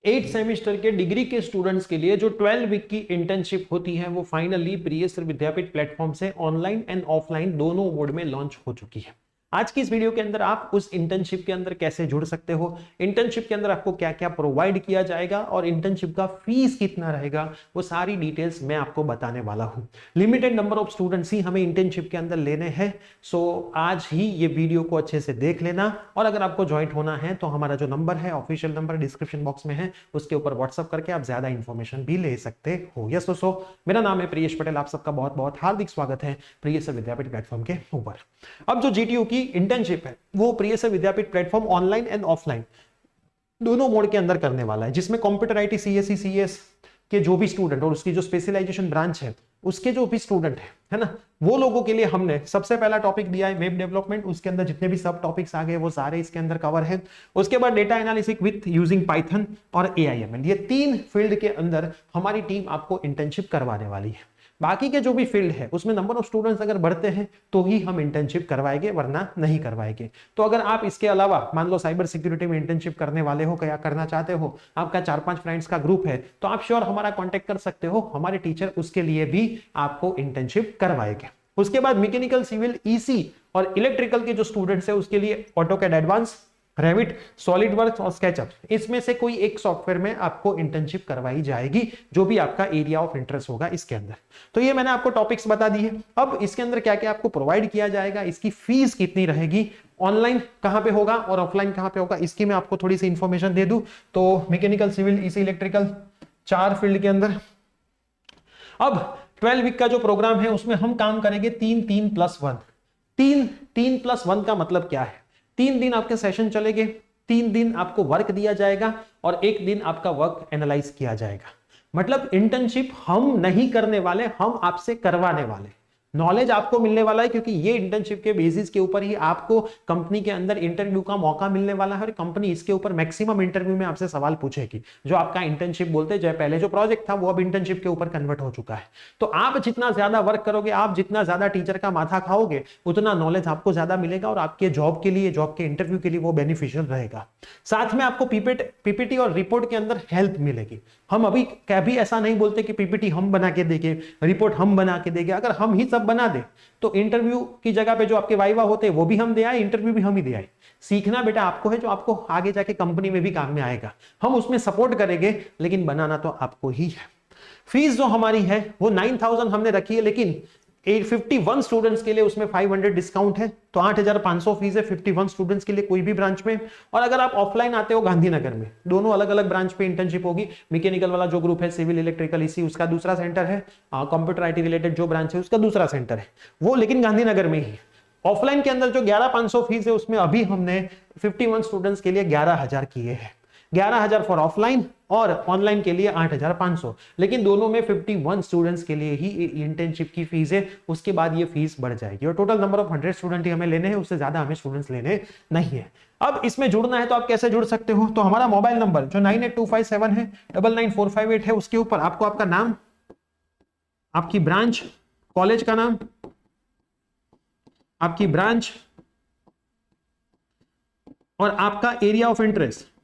Eight semester के degree के students के लिए जो 12 वीक की इंटर्नशिप होती है वो फाइनली प्रियसर विद्यापीठ प्लेटफॉर्म से ऑनलाइन एंड ऑफलाइन दोनों मोड में लॉन्च हो चुकी है। आज की इस वीडियो के अंदर आप उस इंटर्नशिप के अंदर कैसे जुड़ सकते हो, इंटर्नशिप के अंदर आपको क्या क्या प्रोवाइड किया जाएगा और इंटर्नशिप का फीस कितना रहेगा, वो सारी डिटेल्स मैं आपको बताने वाला हूं। लिमिटेड नंबर ऑफ स्टूडेंट्स ही हमें इंटर्नशिप के अंदर लेने हैं, सो आज ही ये वीडियो को अच्छे से देख लेना। और अगर आपको ज्वाइन होना है तो हमारा जो नंबर है, ऑफिशियल नंबर डिस्क्रिप्शन बॉक्स में है, उसके ऊपर व्हाट्सअप करके आप ज्यादा इंफॉर्मेशन भी ले सकते हो। यस दोस्तों, मेरा नाम है प्रियेश पटेल, आप सबका बहुत बहुत हार्दिक स्वागत है प्रियसर विद्यापीठ प्लेटफॉर्म के ऊपर। अब जो जीटीयू की इंटर्नशिप है वो प्रियसर विद्यापीठ प्लेटफॉर्म ऑनलाइन एंड ऑफलाइन दोनों मोड के अंदर करने वाला है, जिसमें कंप्यूटर आईटी सीएससी सीएस के जो भी स्टूडेंट और उसकी जो स्पेशलाइजेशन ब्रांच है उसके जो भी स्टूडेंट है ना, वो लोगों के लिए हमने सबसे पहला टॉपिक दिया है वेब डेवलपमेंट। उसके अंदर जितने भी सब टॉपिक्स आ गए वो सारे इसके अंदर कवर है। उसके बाद data analysis with using Python और एआईएमएल, ये तीन फील्ड के अंदर हमारी टीम आपको इंटर्नशिप करवाने वाली है। बाकी के जो भी फील्ड है उसमें नंबर ऑफ स्टूडेंट्स अगर बढ़ते हैं तो ही हम इंटर्नशिप करवाएंगे, वरना नहीं करवाएंगे। तो अगर आप इसके अलावा मान लो साइबर सिक्योरिटी में इंटर्नशिप करने वाले हो, क्या करना चाहते हो, आपका 4-5 फ्रेंड्स का ग्रुप है, तो आप श्योर हमारा कांटेक्ट कर सकते हो, हमारे टीचर उसके लिए भी आपको इंटर्नशिप करवाएंगे। उसके बाद मैकेनिकल, सिविल, ईसी और इलेक्ट्रिकल के जो स्टूडेंट्स है उसके लिए ऑटोकैड एडवांस, रेविट, सॉलिडवर्क्स और स्केचअप, इसमें से कोई एक सॉफ्टवेयर में आपको इंटर्नशिप करवाई जाएगी, जो भी आपका एरिया ऑफ इंटरेस्ट होगा इसके अंदर। तो ये मैंने आपको टॉपिक्स बता दिए। अब इसके अंदर क्या क्या आपको प्रोवाइड किया जाएगा, इसकी फीस कितनी रहेगी, ऑनलाइन कहां पे होगा और ऑफलाइन कहां पे होगा, इसकी मैं आपको थोड़ी सी इंफॉर्मेशन दे दूं। तो mechanical, civil, EC, electrical, 4 field के अंदर अब 12 वीक का जो प्रोग्राम है उसमें हम काम करेंगे 3-3+1। 3-3+1 का मतलब क्या है? 3 दिन आपके सेशन चलेंगे, 3 दिन आपको वर्क दिया जाएगा और 1 दिन आपका वर्क एनालाइज किया जाएगा। मतलब इंटर्नशिप हम नहीं करने वाले, हम आपसे करवाने वाले। नॉलेज आपको मिलने वाला है, क्योंकि ये इंटर्नशिप के बेसिस के ऊपर ही आपको कंपनी के अंदर इंटरव्यू का मौका मिलने वाला है और कंपनी इसके ऊपर मैक्सिमम इंटरव्यू में आपसे सवाल पूछेगी। जो आपका इंटर्नशिप बोलते हैं, जो पहले जो प्रोजेक्ट था वो अब इंटर्नशिप के ऊपर कन्वर्ट हो चुका है। तो आप जितना ज्यादा वर्क करोगे, आप जितना ज्यादा टीचर का माथा खाओगे, उतना नॉलेज आपको ज्यादा मिलेगा और आपके जॉब के लिए, जॉब के इंटरव्यू के लिए वो बेनिफिशियल रहेगा। साथ में आपको पीपीटी और रिपोर्ट के अंदर हेल्प मिलेगी। हम अभी कभी ऐसा नहीं बोलते कि पीपीटी हम बना के देंगे, रिपोर्ट हम बना के देंगे। अगर हम ही सब बना दे तो इंटरव्यू की जगह पे जो आपके वाइवा होते हैं वो भी हम दे आए, इंटरव्यू भी हम ही दे आए। सीखना बेटा आपको है, जो आपको आगे जाके कंपनी में भी काम में आएगा। हम उसमें सपोर्ट करेंगे, लेकिन बनाना तो आपको ही है। फीस जो हमारी है वो 9,000 हमने रखी है, लेकिन 51 स्टूडेंट्स के लिए उसमें 500 डिस्काउंट है, तो 8,500 फीस है 51 स्टूडेंट्स के लिए कोई भी ब्रांच में। और अगर आप ऑफलाइन आते हो गांधीनगर में, दोनों अलग अलग ब्रांच पे इंटर्नशिप होगी। मैकेनिकल वाला जो ग्रुप है, सिविल, इलेक्ट्रिकल, इसी, उसका दूसरा सेंटर है। कंप्यूटर आईटी रिलेटेड जो ब्रांच है उसका दूसरा सेंटर है, वो लेकिन गांधीनगर में ही। ऑफलाइन के अंदर जो 11,500 फीस है उसमें अभी हमने 51 स्टूडेंट्स के लिए 11,000 किए हैं। 11,000 फॉर ऑफलाइन और ऑनलाइन के लिए 8,500, लेकिन दोनों में 51 स्टूडेंट्स के लिए ही इंटर्नशिप की फीस है। उसके बाद ये फीस बढ़ जाएगी और टोटल नंबर ऑफ 100 स्टूडेंट ही हमें लेने हैं, उससे ज्यादा हमें स्टूडेंट्स लेने नहीं है। अब इसमें जुड़ना है तो आप कैसे जुड़ सकते हो? तो हमारा मोबाइल नंबर जो 9825 है 99458 है, उसके ऊपर आपको आपका नाम, आपकी ब्रांच, कॉलेज का नाम, आपकी ब्रांच और आपका एरिया ऑफ इंटरेस्ट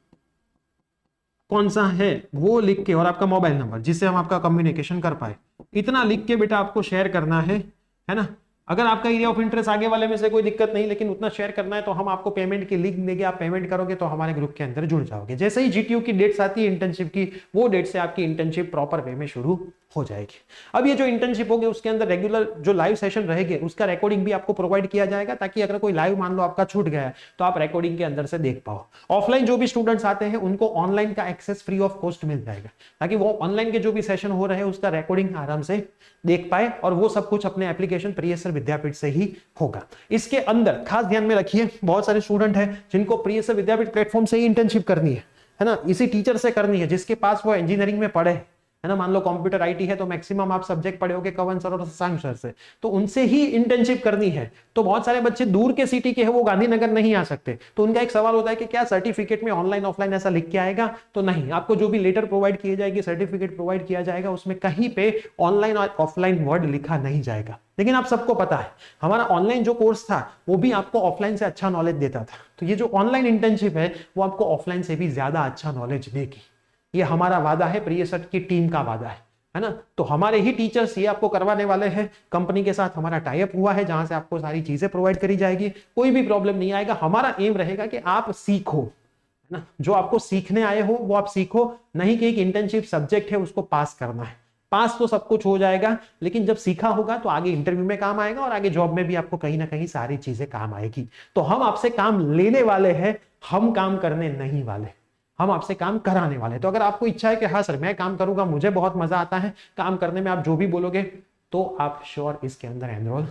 कौन सा है वो लिख के, और आपका मोबाइल नंबर जिससे हम आपका कम्युनिकेशन कर पाए, इतना लिख के बेटा आपको शेयर करना है ना। अगर आपका एरिया ऑफ इंटरेस्ट आगे वाले में से कोई दिक्कत नहीं, लेकिन उतना शेयर करना है, तो हम आपको पेमेंट की लिंक देंगे। आप पेमेंट करोगे तो हमारे ग्रुप के अंदर जुड़ जाओगे। जैसे ही जीटीयू की डेट्स आती है इंटर्नशिप की, वो डेट से आपकी इंटर्नशिप प्रॉपर वे में शुरू हो जाएगी। अब ये जो इंटर्नशिप होगी उसके अंदर रेगुलर जो लाइव सेशन रहेंगे उसका रिकॉर्डिंग भी आपको प्रोवाइड किया जाएगा, ताकि अगर कोई लाइव मान लो आपका छूट गया है तो आप रिकॉर्डिंग के अंदर से देख पाओ। ऑफलाइन जो भी स्टूडेंट्स आते हैं उनको ऑनलाइन का एक्सेस फ्री ऑफ कॉस्ट मिल जाएगा, ताकि वो ऑनलाइन के जो भी सेशन हो रहे हैं उसका रिकॉर्डिंग आराम से देख पाए, और वो सब कुछ अपने एप्लीकेशन प्रियसर विद्यापीठ से ही होगा। इसके अंदर खास ध्यान में रखिए, बहुत सारे स्टूडेंट हैं जिनको प्रियसर विद्यापीठ प्लेटफॉर्म से ही इंटर्नशिप करनी है ना, इसी टीचर से करनी है जिसके पास वो इंजीनियरिंग में पढ़े है ना। मान लो कंप्यूटर आईटी है तो मैक्सिमम आप सब्जेक्ट पढ़े होगे कवन सर और शशांक सर से, तो उनसे ही इंटर्नशिप करनी है। तो बहुत सारे बच्चे दूर के सिटी के हैं, वो गांधीनगर नहीं आ सकते, तो उनका एक सवाल होता है कि क्या सर्टिफिकेट में ऑनलाइन ऑफलाइन ऐसा लिख के आएगा? तो नहीं, आपको जो भी लेटर प्रोवाइड किए जाएगी, सर्टिफिकेट प्रोवाइड किया जाएगा, उसमें कहीं पे ऑनलाइन और ऑफलाइन वर्ड लिखा नहीं जाएगा। लेकिन आप सबको पता है हमारा ऑनलाइन जो कोर्स था वो भी आपको ऑफलाइन से अच्छा नॉलेज देता था, तो ये जो ऑनलाइन इंटर्नशिप है वो आपको ऑफलाइन से भी ज्यादा अच्छा नॉलेज देगी। ये हमारा वादा है, प्रिय सर की टीम का वादा है ना। तो हमारे ही टीचर्स ये आपको करवाने वाले हैं, कंपनी के साथ हमारा टाई अप हुआ है जहां से आपको सारी चीजें प्रोवाइड करी जाएगी, कोई भी प्रॉब्लम नहीं आएगा। हमारा एम रहेगा कि आप सीखो, है ना, जो आपको सीखने आए हो वो आप सीखो, नहीं कि एक इंटर्नशिप सब्जेक्ट है उसको पास करना है। पास तो सब कुछ हो जाएगा, लेकिन जब सीखा होगा तो आगे इंटरव्यू में काम आएगा और आगे जॉब में भी आपको कहीं ना कहीं सारी चीजें काम आएगी। तो हम आपसे काम लेने वाले हैं, हम काम करने नहीं वाले, हम आपसे काम कराने वाले। तो अगर आपको इच्छा है कि हाँ सर मैं काम करूंगा, मुझे बहुत मजा आता है काम करने में, आप जो भी बोलोगे, तो आप श्योर इसके अंदर एनरोल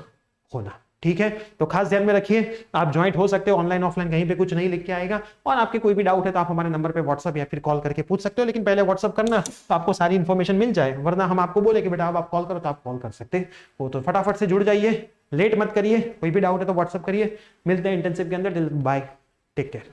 होना, ठीक है। तो खास ध्यान में रखिए, आप ज्वाइंट हो सकते हो ऑनलाइन ऑफलाइन, कहीं पे कुछ नहीं लिख के आएगा। और आपके कोई भी डाउट है तो आप हमारे नंबर पे व्हाट्सअप या फिर कॉल करके पूछ सकते हो, लेकिन पहले व्हाट्सअप करना तो आपको सारी इन्फॉर्मेशन मिल जाए, वरना हम आपको बोले कि बेटा अब आप कॉल करो तो आप कॉल कर सकते हो। तो फटाफट से जुड़ जाइए, लेट मत करिए, कोई भी डाउट है तो व्हाट्सअप करिए। मिलते हैं इंटर्नशिप के अंदर, बाय, टेक केयर।